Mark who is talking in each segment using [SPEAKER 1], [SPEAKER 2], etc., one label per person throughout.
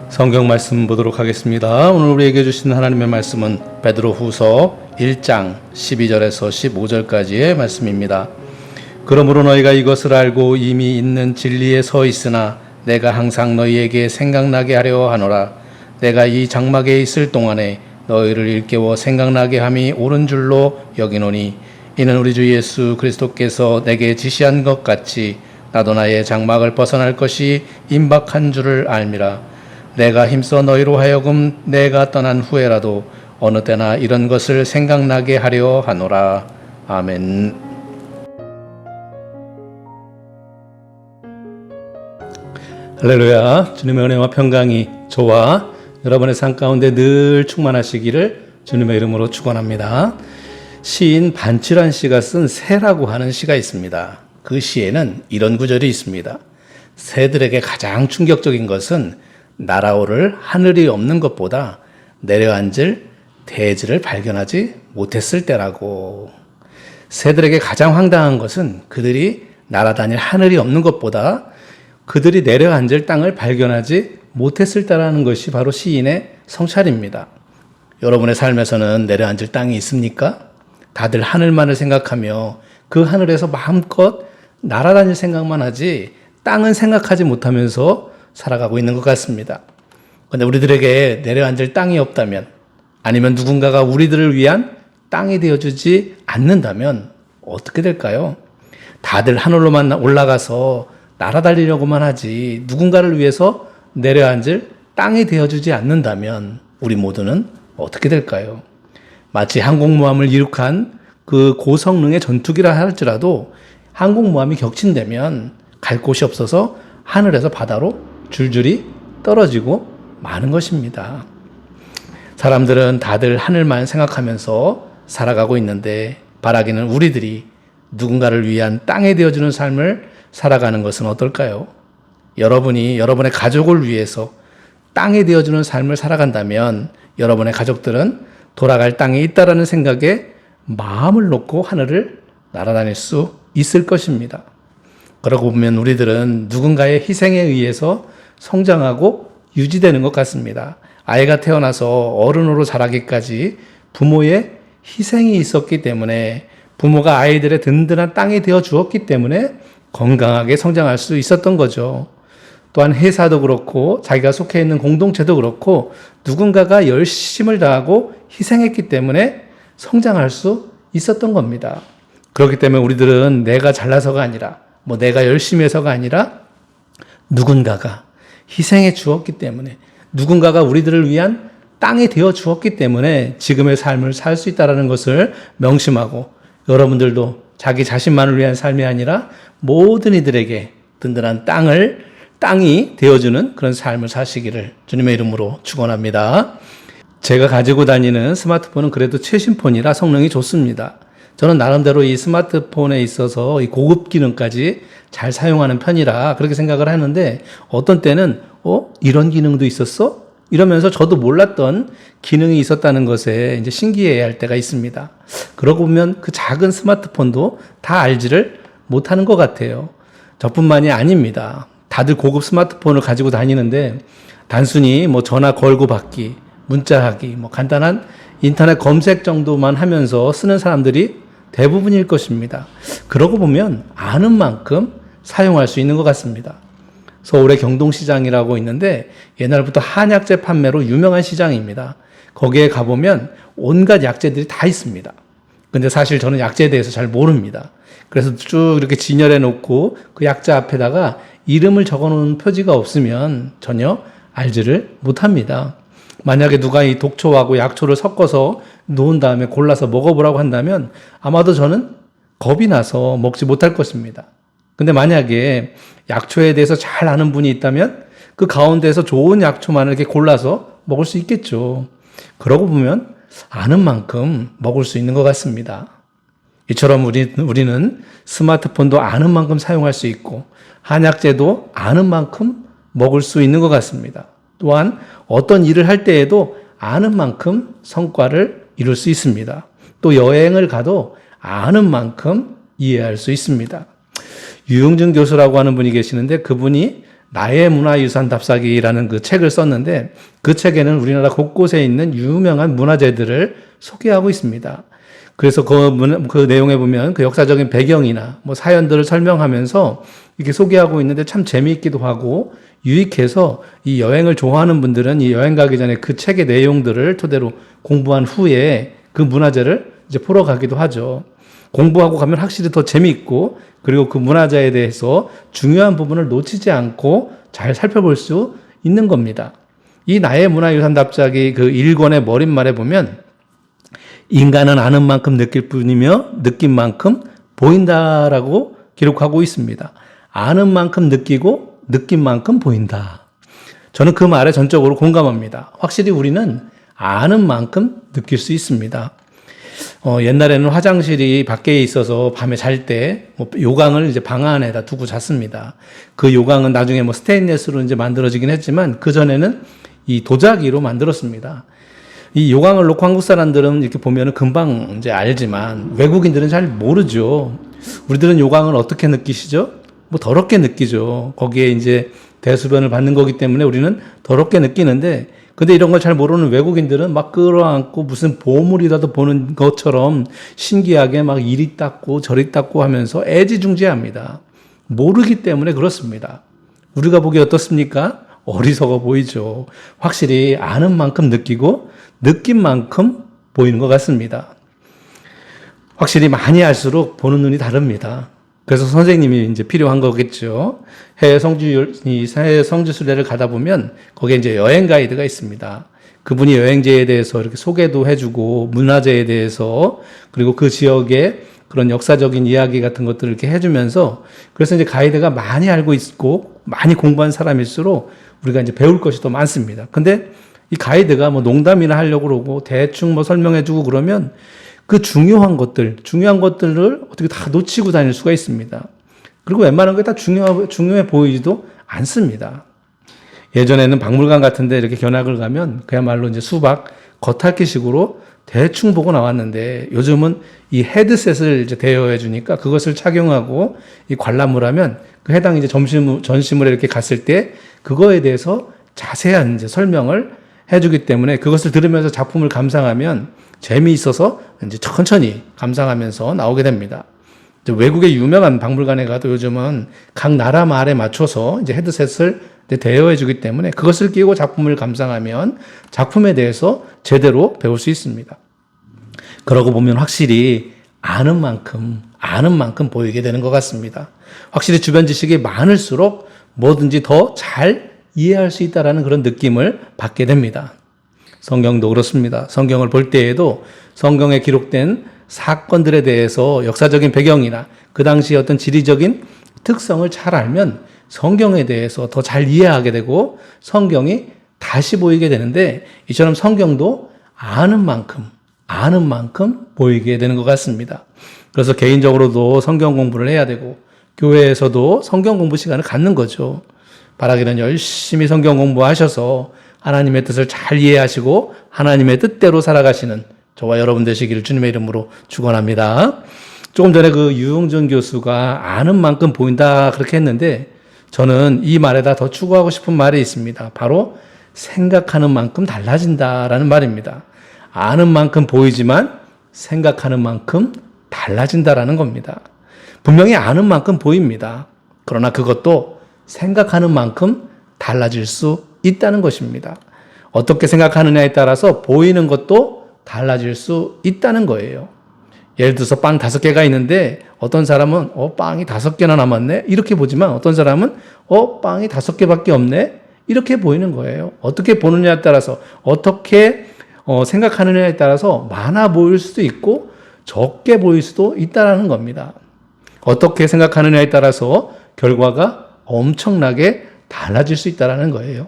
[SPEAKER 1] 성경 말씀 보도록 하겠습니다. 오늘 우리에게 주신 하나님의 말씀은 베드로후서 1장 12절에서 15절까지의 말씀입니다. 그러므로 너희가 이것을 알고 이미 있는 진리에 서 있으나 내가 항상 너희에게 생각나게 하려 하노라. 내가 이 장막에 있을 동안에 너희를 일깨워 생각나게 함이 옳은 줄로 여기노니 이는 우리 주 예수 그리스도께서 내게 지시한 것 같이 나도 나의 장막을 벗어날 것이 임박한 줄을 알미라. 내가 힘써 너희로 하여금 내가 떠난 후에라도 어느 때나 이런 것을 생각나게 하려 하노라. 아멘. 할렐루야. 주님의 은혜와 평강이 저와 여러분의 삶 가운데 늘 충만하시기를 주님의 이름으로 축원합니다. 시인 반칠환 씨가 쓴 새라고 하는 시가 있습니다. 그 시에는 이런 구절이 있습니다. 새들에게 가장 충격적인 것은 날아오를 하늘이 없는 것보다 내려앉을 대지를 발견하지 못했을 때라고. 새들에게 가장 황당한 것은 그들이 날아다닐 하늘이 없는 것보다 그들이 내려앉을 땅을 발견하지 못했을 때라는 것이 바로 시인의 성찰입니다. 여러분의 삶에서는 내려앉을 땅이 있습니까? 다들 하늘만을 생각하며 그 하늘에서 마음껏 날아다닐 생각만 하지 땅은 생각하지 못하면서 살아가고 있는 것 같습니다. 그런데 우리들에게 내려앉을 땅이 없다면, 아니면 누군가가 우리들을 위한 땅이 되어주지 않는다면 어떻게 될까요? 다들 하늘로만 올라가서 날아다니려고만 하지 누군가를 위해서 내려앉을 땅이 되어주지 않는다면 우리 모두는 어떻게 될까요? 마치 항공모함을 이룩한 그 고성능의 전투기라 할지라도 항공모함이 격침되면 갈 곳이 없어서 하늘에서 바다로 줄줄이 떨어지고 마는 것입니다. 사람들은 다들 하늘만 생각하면서 살아가고 있는데 바라기는 우리들이 누군가를 위한 땅이 되어주는 삶을 살아가는 것은 어떨까요? 여러분이 여러분의 가족을 위해서 땅이 되어주는 삶을 살아간다면 여러분의 가족들은 돌아갈 땅이 있다라는 생각에 마음을 놓고 하늘을 날아다닐 수 있을 것입니다. 그러고 보면 우리들은 누군가의 희생에 의해서 성장하고 유지되는 것 같습니다. 아이가 태어나서 어른으로 자라기까지 부모의 희생이 있었기 때문에, 부모가 아이들의 든든한 땅이 되어 주었기 때문에 건강하게 성장할 수 있었던 거죠. 또한 회사도 그렇고 자기가 속해 있는 공동체도 그렇고 누군가가 열심을 다하고 희생했기 때문에 성장할 수 있었던 겁니다. 그렇기 때문에 우리들은 내가 잘나서가 아니라, 내가 열심히 해서가 아니라 누군가가 희생해 주었기 때문에, 누군가가 우리들을 위한 땅이 되어 주었기 때문에 지금의 삶을 살 수 있다는 것을 명심하고, 여러분들도 자기 자신만을 위한 삶이 아니라 모든 이들에게 든든한 땅이 되어주는 그런 삶을 사시기를 주님의 이름으로 축원합니다. 제가 가지고 다니는 스마트폰은 그래도 최신폰이라 성능이 좋습니다. 저는 나름대로 이 스마트폰에 있어서 이 고급 기능까지 잘 사용하는 편이라 그렇게 생각을 하는데, 어떤 때는 이런 기능도 있었어? 이러면서 저도 몰랐던 기능이 있었다는 것에 이제 신기해야 할 때가 있습니다. 그러고 보면 그 작은 스마트폰도 다 알지를 못하는 것 같아요. 저뿐만이 아닙니다. 다들 고급 스마트폰을 가지고 다니는데 단순히 전화 걸고 받기, 문자하기, 간단한 인터넷 검색 정도만 하면서 쓰는 사람들이 대부분일 것입니다. 그러고 보면 아는 만큼 사용할 수 있는 것 같습니다. 서울의 경동시장이라고 있는데 옛날부터 한약재 판매로 유명한 시장입니다. 거기에 가보면 온갖 약재들이 다 있습니다. 근데 사실 저는 약재에 대해서 잘 모릅니다. 그래서 쭉 이렇게 진열해 놓고 그 약재 앞에다가 이름을 적어 놓은 표지가 없으면 전혀 알지를 못합니다. 만약에 누가 이 독초하고 약초를 섞어서 놓은 다음에 골라서 먹어보라고 한다면 아마도 저는 겁이 나서 먹지 못할 것입니다. 근데 만약에 약초에 대해서 잘 아는 분이 있다면 그 가운데서 좋은 약초만을 이렇게 골라서 먹을 수 있겠죠. 그러고 보면 아는 만큼 먹을 수 있는 것 같습니다. 이처럼 우리는 스마트폰도 아는 만큼 사용할 수 있고 한약재도 아는 만큼 먹을 수 있는 것 같습니다. 또한 어떤 일을 할 때에도 아는 만큼 성과를 이룰 수 있습니다. 또 여행을 가도 아는 만큼 이해할 수 있습니다. 유용준 교수라고 하는 분이 계시는데 그분이 나의 문화유산 답사기라는 그 책을 썼는데 그 책에는 우리나라 곳곳에 있는 유명한 문화재들을 소개하고 있습니다. 그래서 그 내용에 보면 그 역사적인 배경이나 뭐 사연들을 설명하면서 이렇게 소개하고 있는데 참 재미있기도 하고 유익해서 이 여행을 좋아하는 분들은 이 여행 가기 전에 그 책의 내용들을 토대로 공부한 후에 그 문화재를 이제 보러 가기도 하죠. 공부하고 가면 확실히 더 재미있고 그리고 그 문화재에 대해서 중요한 부분을 놓치지 않고 잘 살펴볼 수 있는 겁니다. 이 나의 문화유산 답사기 그 1권의 머릿말에 보면 인간은 아는 만큼 느낄 뿐이며 느낀 만큼 보인다라고 기록하고 있습니다. 아는 만큼 느끼고 느낀 만큼 보인다. 저는 그 말에 전적으로 공감합니다. 확실히 우리는 아는 만큼 느낄 수 있습니다. 옛날에는 화장실이 밖에 있어서 밤에 잘 때 요강을 이제 방 안에다 두고 잤습니다. 그 요강은 나중에 스테인레스로 이제 만들어지긴 했지만 그 전에는 이 도자기로 만들었습니다. 이 요강을 놓고 한국 사람들은 이렇게 보면은 금방 이제 알지만 외국인들은 잘 모르죠. 우리들은 요강을 어떻게 느끼시죠? 더럽게 느끼죠. 거기에 이제 대수변을 받는 거기 때문에 우리는 더럽게 느끼는데 근데 이런 걸 잘 모르는 외국인들은 막 끌어안고 무슨 보물이라도 보는 것처럼 신기하게 막 이리 닦고 저리 닦고 하면서 애지중지합니다. 모르기 때문에 그렇습니다. 우리가 보기 어떻습니까? 어리석어 보이죠. 확실히 아는 만큼 느끼고 느낀 만큼 보이는 것 같습니다. 확실히 많이 알수록 보는 눈이 다릅니다. 그래서 선생님이 이제 필요한 거겠죠. 해외 성지순례를 가다 보면 거기에 이제 여행 가이드가 있습니다. 그분이 여행지에 대해서 이렇게 소개도 해주고 문화재에 대해서 그리고 그 지역의 그런 역사적인 이야기 같은 것들을 이렇게 해주면서 그래서 이제 가이드가 많이 알고 있고 많이 공부한 사람일수록 우리가 이제 배울 것이 더 많습니다. 근데 이 가이드가 농담이나 하려고 그러고 대충 설명해주고 그러면 그 중요한 것들을 어떻게 다 놓치고 다닐 수가 있습니다. 그리고 웬만한 게 다 중요해 보이지도 않습니다. 예전에는 박물관 같은데 이렇게 견학을 가면 그야말로 이제 수박 겉핥기식으로 대충 보고 나왔는데 요즘은 이 헤드셋을 이제 대여해 주니까 그것을 착용하고 이 관람을 하면 그 해당 이제 전시물에 이렇게 갔을 때 그거에 대해서 자세한 이제 설명을 해주기 때문에 그것을 들으면서 작품을 감상하면 재미있어서 이제 천천히 감상하면서 나오게 됩니다. 외국의 유명한 박물관에 가도 요즘은 각 나라 말에 맞춰서 이제 헤드셋을 대여해 주기 때문에 그것을 끼고 작품을 감상하면 작품에 대해서 제대로 배울 수 있습니다. 그러고 보면 확실히 아는 만큼 보이게 되는 것 같습니다. 확실히 주변 지식이 많을수록 뭐든지 더 잘 이해할 수 있다는 그런 느낌을 받게 됩니다. 성경도 그렇습니다. 성경을 볼 때에도 성경에 기록된 사건들에 대해서 역사적인 배경이나 그 당시 어떤 지리적인 특성을 잘 알면 성경에 대해서 더 잘 이해하게 되고 성경이 다시 보이게 되는데 이처럼 성경도 아는 만큼 보이게 되는 것 같습니다. 그래서 개인적으로도 성경 공부를 해야 되고 교회에서도 성경 공부 시간을 갖는 거죠. 바라기는 열심히 성경 공부하셔서 하나님의 뜻을 잘 이해하시고 하나님의 뜻대로 살아가시는 저와 여러분 되시기를 주님의 이름으로 축원합니다. 조금 전에 그 유용준 교수가 아는 만큼 보인다 그렇게 했는데 저는 이 말에다 더 추가하고 싶은 말이 있습니다. 바로 생각하는 만큼 달라진다라는 말입니다. 아는 만큼 보이지만 생각하는 만큼 달라진다라는 겁니다. 분명히 아는 만큼 보입니다. 그러나 그것도 생각하는 만큼 달라질 수 있다는 것입니다. 어떻게 생각하느냐에 따라서 보이는 것도 달라질 수 있다는 거예요. 예를 들어서 빵 5개가 있는데 어떤 사람은 빵이 5개나 남았네 이렇게 보지만 어떤 사람은 빵이 5개밖에 없네 이렇게 보이는 거예요. 어떻게 보느냐에 따라서 어떻게 생각하느냐에 따라서 많아 보일 수도 있고 적게 보일 수도 있다는 겁니다. 어떻게 생각하느냐에 따라서 결과가 엄청나게 달라질 수 있다는 거예요.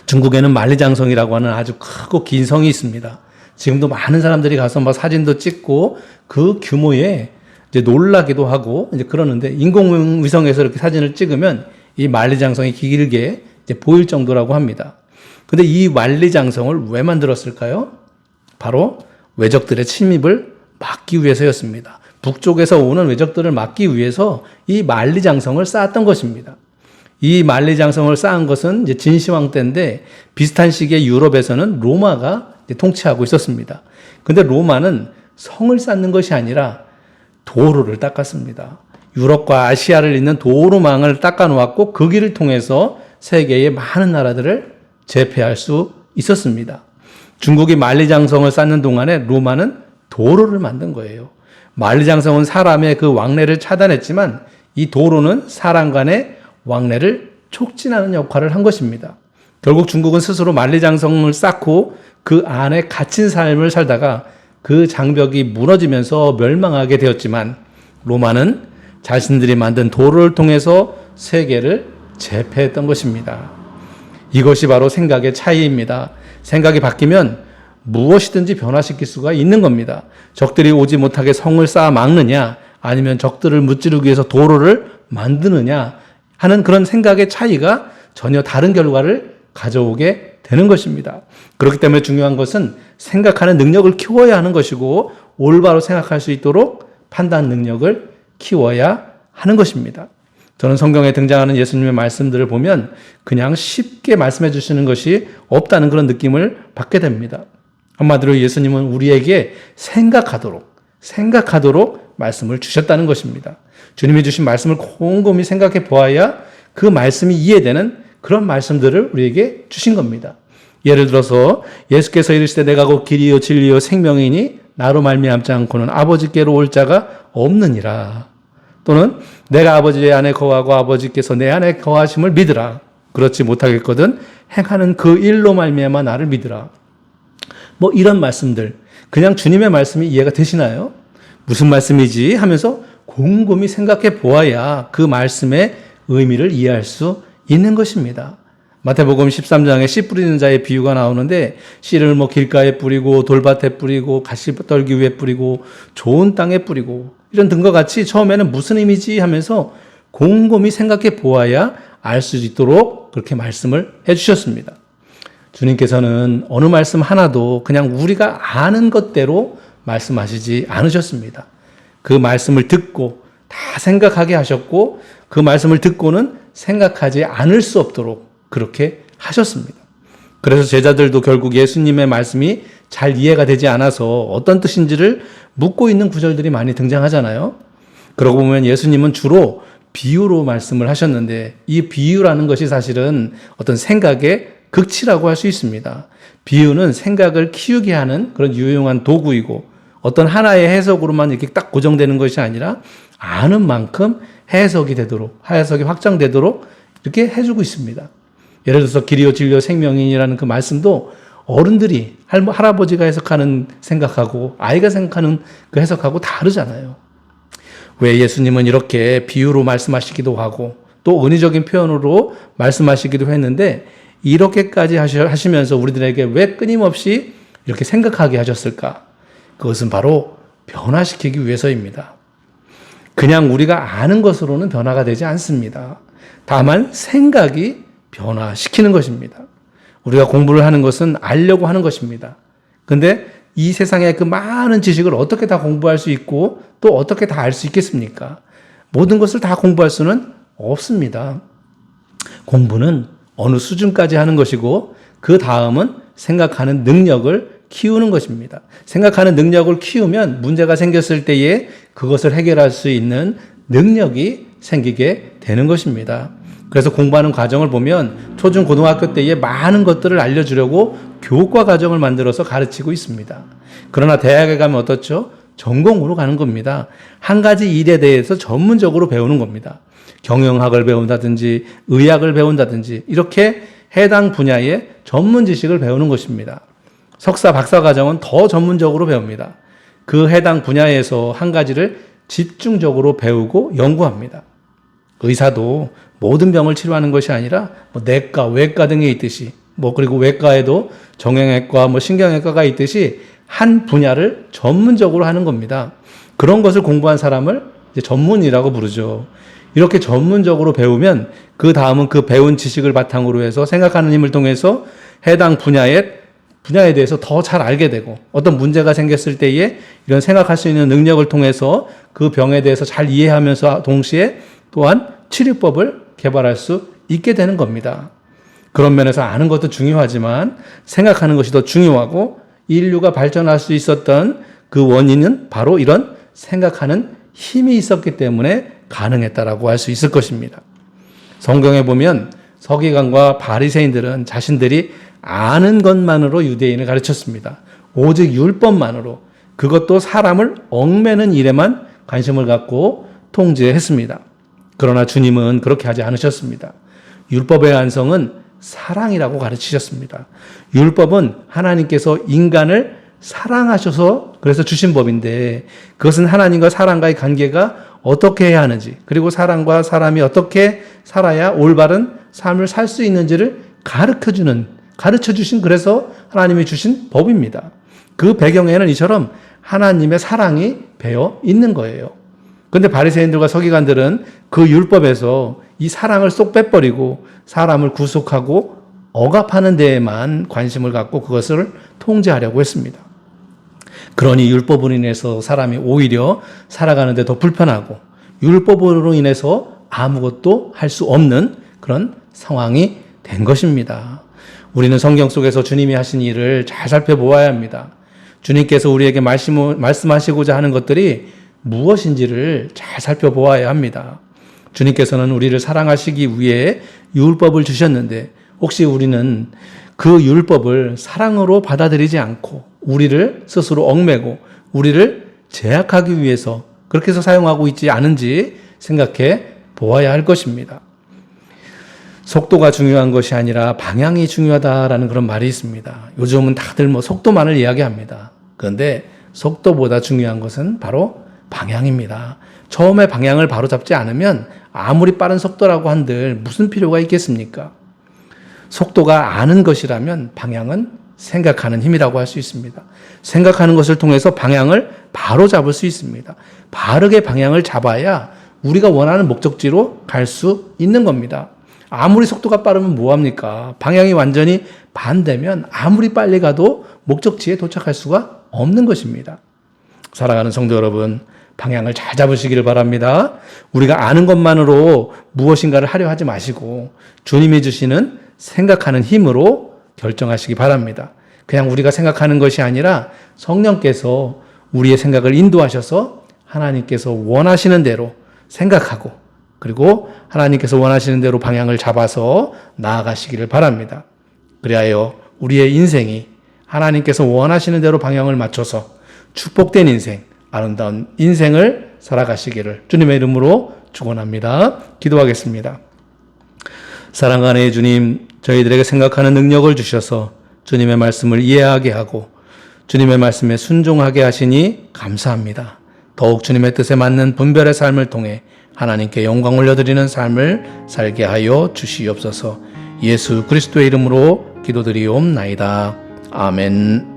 [SPEAKER 1] 중국에는 만리장성이라고 하는 아주 크고 긴 성이 있습니다. 지금도 많은 사람들이 가서 막 사진도 찍고 그 규모에 이제 놀라기도 하고 이제 그러는데 인공위성에서 이렇게 사진을 찍으면 이 만리장성이 길게 이제 보일 정도라고 합니다. 근데 이 만리장성을 왜 만들었을까요? 바로 외적들의 침입을 막기 위해서였습니다. 북쪽에서 오는 외적들을 막기 위해서 이 만리장성을 쌓았던 것입니다. 이 만리장성을 쌓은 것은 이제 진시황 때인데 비슷한 시기에 유럽에서는 로마가 통치하고 있었습니다. 근데 로마는 성을 쌓는 것이 아니라 도로를 닦았습니다. 유럽과 아시아를 잇는 도로망을 닦아 놓았고 그 길을 통해서 세계의 많은 나라들을 제패할 수 있었습니다. 중국이 만리장성을 쌓는 동안에 로마는 도로를 만든 거예요. 만리장성은 사람의 그 왕래를 차단했지만 이 도로는 사람 간의 왕래를 촉진하는 역할을 한 것입니다. 결국 중국은 스스로 만리장성을 쌓고 그 안에 갇힌 삶을 살다가 그 장벽이 무너지면서 멸망하게 되었지만 로마는 자신들이 만든 도로를 통해서 세계를 제패했던 것입니다. 이것이 바로 생각의 차이입니다. 생각이 바뀌면 무엇이든지 변화시킬 수가 있는 겁니다. 적들이 오지 못하게 성을 쌓아 막느냐 아니면 적들을 무찌르기 위해서 도로를 만드느냐 하는 그런 생각의 차이가 전혀 다른 결과를 가져오게 되는 것입니다. 그렇기 때문에 중요한 것은 생각하는 능력을 키워야 하는 것이고 올바로 생각할 수 있도록 판단 능력을 키워야 하는 것입니다. 저는 성경에 등장하는 예수님의 말씀들을 보면 그냥 쉽게 말씀해 주시는 것이 없다는 그런 느낌을 받게 됩니다. 한마디로 예수님은 우리에게 생각하도록 말씀을 주셨다는 것입니다. 주님이 주신 말씀을 곰곰이 생각해 보아야 그 말씀이 이해되는 그런 말씀들을 우리에게 주신 겁니다. 예를 들어서 예수께서 이르시되 내가 곧 길이요 진리요 생명이니 나로 말미암지 않고는 아버지께로 올 자가 없느니라. 또는 내가 아버지 안에 거하고 아버지께서 내 안에 거하심을 믿으라. 그렇지 못하겠거든 행하는 그 일로 말미암아 나를 믿으라. 뭐 이런 말씀들 그냥 주님의 말씀이 이해가 되시나요? 무슨 말씀이지 하면서 곰곰이 생각해 보아야 그 말씀의 의미를 이해할 수 있는 것입니다. 마태복음 13장에 씨 뿌리는 자의 비유가 나오는데 씨를 뭐 길가에 뿌리고 돌밭에 뿌리고 가시떨기 위에 뿌리고 좋은 땅에 뿌리고 이런 등과 같이 처음에는 무슨 의미지 하면서 곰곰이 생각해 보아야 알 수 있도록 그렇게 말씀을 해주셨습니다. 주님께서는 어느 말씀 하나도 그냥 우리가 아는 것대로 말씀하시지 않으셨습니다. 그 말씀을 듣고 다 생각하게 하셨고 그 말씀을 듣고는 생각하지 않을 수 없도록 그렇게 하셨습니다. 그래서 제자들도 결국 예수님의 말씀이 잘 이해가 되지 않아서 어떤 뜻인지를 묻고 있는 구절들이 많이 등장하잖아요. 그러고 보면 예수님은 주로 비유로 말씀을 하셨는데 이 비유라는 것이 사실은 어떤 생각의 극치라고 할 수 있습니다. 비유는 생각을 키우게 하는 그런 유용한 도구이고 어떤 하나의 해석으로만 이렇게 딱 고정되는 것이 아니라 아는 만큼 해석이 확장되도록 이렇게 해주고 있습니다. 예를 들어서 길이요 진리요 생명이라는 그 말씀도 어른들이 할아버지가 해석하는 생각하고 아이가 생각하는 그 해석하고 다르잖아요. 왜 예수님은 이렇게 비유로 말씀하시기도 하고 또 은유적인 표현으로 말씀하시기도 했는데 이렇게까지 하시면서 우리들에게 왜 끊임없이 이렇게 생각하게 하셨을까? 그것은 바로 변화시키기 위해서입니다. 그냥 우리가 아는 것으로는 변화가 되지 않습니다. 다만 생각이 변화시키는 것입니다. 우리가 공부를 하는 것은 알려고 하는 것입니다. 근데 이 세상의 그 많은 지식을 어떻게 다 공부할 수 있고 또 어떻게 다 알 수 있겠습니까? 모든 것을 다 공부할 수는 없습니다. 공부는 어느 수준까지 하는 것이고 그 다음은 생각하는 능력을 키우는 것입니다. 생각하는 능력을 키우면 문제가 생겼을 때에 그것을 해결할 수 있는 능력이 생기게 되는 것입니다. 그래서 공부하는 과정을 보면 초중 고등학교 때에 많은 것들을 알려주려고 교과 과정을 만들어서 가르치고 있습니다. 그러나 대학에 가면 어떻죠? 전공으로 가는 겁니다. 한 가지 일에 대해서 전문적으로 배우는 겁니다. 경영학을 배운다든지 의학을 배운다든지 이렇게 해당 분야의 전문 지식을 배우는 것입니다. 석사, 박사 과정은 더 전문적으로 배웁니다. 그 해당 분야에서 한 가지를 집중적으로 배우고 연구합니다. 의사도 모든 병을 치료하는 것이 아니라 내과, 외과 등에 있듯이 그리고 외과에도 정형외과, 신경외과가 있듯이 한 분야를 전문적으로 하는 겁니다. 그런 것을 공부한 사람을 이제 전문의라고 부르죠. 이렇게 전문적으로 배우면 그 다음은 그 배운 지식을 바탕으로 해서 생각하는 힘을 통해서 해당 분야에 대해서 더 잘 알게 되고 어떤 문제가 생겼을 때에 이런 생각할 수 있는 능력을 통해서 그 병에 대해서 잘 이해하면서 동시에 또한 치료법을 개발할 수 있게 되는 겁니다. 그런 면에서 아는 것도 중요하지만 생각하는 것이 더 중요하고 인류가 발전할 수 있었던 그 원인은 바로 이런 생각하는 힘이 있었기 때문에 가능했다라고 할 수 있을 것입니다. 성경에 보면 서기관과 바리새인들은 자신들이 아는 것만으로 유대인을 가르쳤습니다. 오직 율법만으로, 그것도 사람을 얽매는 일에만 관심을 갖고 통제했습니다. 그러나 주님은 그렇게 하지 않으셨습니다. 율법의 완성은 사랑이라고 가르치셨습니다. 율법은 하나님께서 인간을 사랑하셔서 그래서 주신 법인데, 그것은 하나님과 사람과의 관계가 어떻게 해야 하는지, 그리고 사람과 사람이 어떻게 살아야 올바른 삶을 살 수 있는지를 가르쳐 주신, 그래서 하나님이 주신 법입니다. 그 배경에는 이처럼 하나님의 사랑이 배어 있는 거예요. 그런데 바리새인들과 서기관들은 그 율법에서 이 사랑을 쏙 빼버리고 사람을 구속하고 억압하는 데에만 관심을 갖고 그것을 통제하려고 했습니다. 그러니 율법으로 인해서 사람이 오히려 살아가는데 더 불편하고 율법으로 인해서 아무것도 할 수 없는 그런 상황이 된 것입니다. 우리는 성경 속에서 주님이 하신 일을 잘 살펴보아야 합니다. 주님께서 우리에게 말씀하시고자 하는 것들이 무엇인지를 잘 살펴보아야 합니다. 주님께서는 우리를 사랑하시기 위해 율법을 주셨는데 혹시 우리는 그 율법을 사랑으로 받아들이지 않고 우리를 스스로 얽매고 우리를 제약하기 위해서 그렇게 해서 사용하고 있지 않은지 생각해 보아야 할 것입니다. 속도가 중요한 것이 아니라 방향이 중요하다라는 그런 말이 있습니다. 요즘은 다들 속도만을 이야기합니다. 그런데 속도보다 중요한 것은 바로 방향입니다. 처음에 방향을 바로 잡지 않으면 아무리 빠른 속도라고 한들 무슨 필요가 있겠습니까? 속도가 아는 것이라면 방향은 생각하는 힘이라고 할 수 있습니다. 생각하는 것을 통해서 방향을 바로 잡을 수 있습니다. 바르게 방향을 잡아야 우리가 원하는 목적지로 갈 수 있는 겁니다. 아무리 속도가 빠르면 뭐합니까? 방향이 완전히 반대면 아무리 빨리 가도 목적지에 도착할 수가 없는 것입니다. 사랑하는 성도 여러분, 방향을 잘 잡으시기를 바랍니다. 우리가 아는 것만으로 무엇인가를 하려 하지 마시고 주님이 주시는 생각하는 힘으로 결정하시기 바랍니다. 그냥 우리가 생각하는 것이 아니라 성령께서 우리의 생각을 인도하셔서 하나님께서 원하시는 대로 생각하고 그리고 하나님께서 원하시는 대로 방향을 잡아서 나아가시기를 바랍니다. 그리하여 우리의 인생이 하나님께서 원하시는 대로 방향을 맞춰서 축복된 인생, 아름다운 인생을 살아가시기를 주님의 이름으로 축원합니다. 기도하겠습니다. 사랑하는 주님, 저희들에게 생각하는 능력을 주셔서 주님의 말씀을 이해하게 하고 주님의 말씀에 순종하게 하시니 감사합니다. 더욱 주님의 뜻에 맞는 분별의 삶을 통해 하나님께 영광 올려드리는 삶을 살게 하여 주시옵소서. 예수 그리스도의 이름으로 기도드리옵나이다. 아멘.